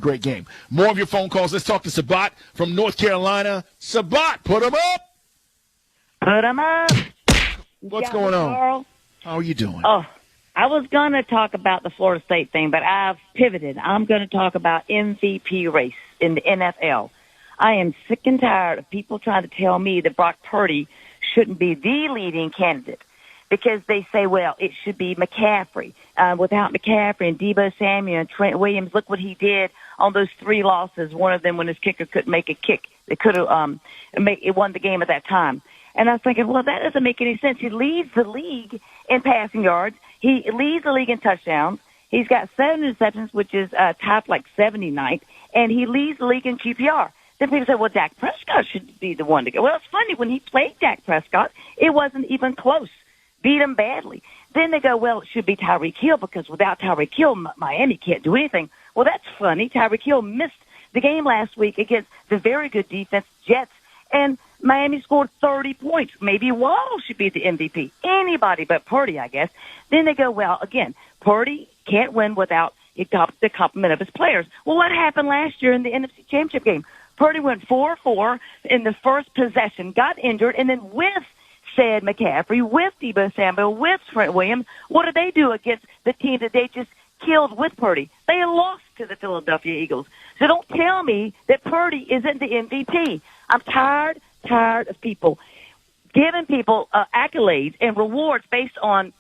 Great game. More of your phone calls. Let's talk to Sabah from North Carolina. Sabah, put them up. Put them up. What's going on? Carl? How are you doing? Oh, I was going to talk about the Florida State thing, but I've pivoted. I'm going to talk about MVP race in the NFL. I am sick and tired of people trying to tell me that Brock Purdy shouldn't be the leading candidate because they say, well, it should be McCaffrey. Without McCaffrey and Deebo Samuel and Trent Williams, look what he did on those 3 losses, one of them when his kicker couldn't make a kick. They could have won the game at that time. And I was thinking, well, that doesn't make any sense. He leads the league in passing yards. He leads the league in touchdowns. He's got 7 interceptions, which is top like 79th, and he leads the league in QPR. Then people say, well, Dak Prescott should be the one to go. Well, it's funny. When he played Dak Prescott, it wasn't even close. Beat him badly. Then they go, well, it should be Tyreek Hill because without Tyreek Hill, Miami can't do anything. Well, that's funny. Tyreek Hill missed the game last week against the very good defense, Jets, and Miami scored 30 points. Maybe Waddle should be the MVP. Anybody but Purdy, I guess. Then they go, well, again, Purdy can't win without the complement of his players. Well, what happened last year in the NFC Championship game? Purdy went 4-4 in the first possession, got injured, and then with said McCaffrey, with Deebo Samuel, with Trent Williams, what did they do against the team that they just killed with Purdy? They lost to the Philadelphia Eagles. So don't tell me that Purdy isn't the MVP. I'm tired of people giving people accolades and rewards based on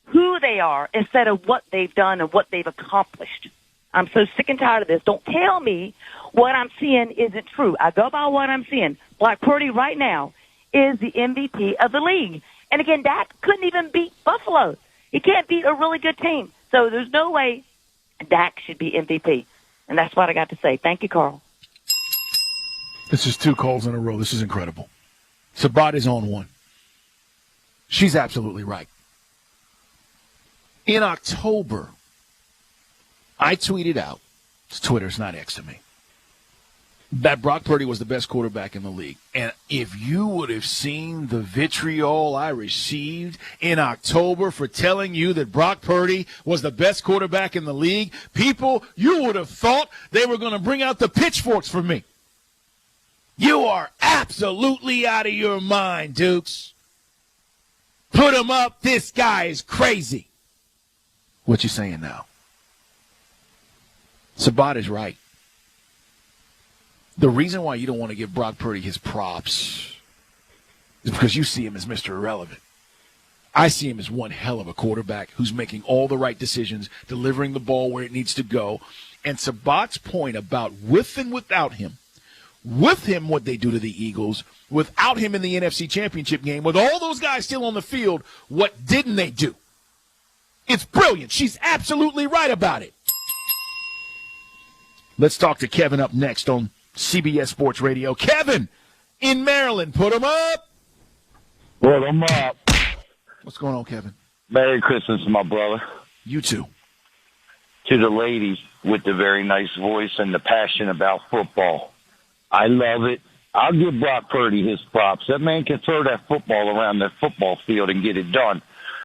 who they are instead of what they've done and what they've accomplished. I'm so sick and tired of this. Don't tell me what I'm seeing isn't true. I go by what I'm seeing. Brock Purdy right now is the MVP of the league. And again, Dak couldn't even beat Buffalo. He can't beat a really good team. So there's no way Dak should be MVP. And that's what I got to say. Thank you, Carl. This is 2 calls in a row. This is incredible. Sabah is on one. She's absolutely right. In October, I tweeted out, it's Twitter, it's not X to me, that Brock Purdy was the best quarterback in the league. And if you would have seen the vitriol I received in October for telling you that Brock Purdy was the best quarterback in the league, people, you would have thought they were going to bring out the pitchforks for me. You are absolutely out of your mind, Dukes. Put him up. This guy is crazy. What you saying now? Sabah is right. The reason why you don't want to give Brock Purdy his props is because you see him as Mr. Irrelevant. I see him as one hell of a quarterback who's making all the right decisions, delivering the ball where it needs to go. And Sabah's point about with and without him, with him what they do to the Eagles, without him in the NFC Championship game, with all those guys still on the field, what didn't they do? It's brilliant. She's absolutely right about it. Let's talk to Kevin up next on CBS Sports Radio. Kevin in Maryland, put him up. Put him up. What's going on, Kevin? Merry Christmas, my brother. You too. To the ladies with the very nice voice and the passion about football. I love it. I'll give Brock Purdy his props. That man can throw that football around that football field and get it done.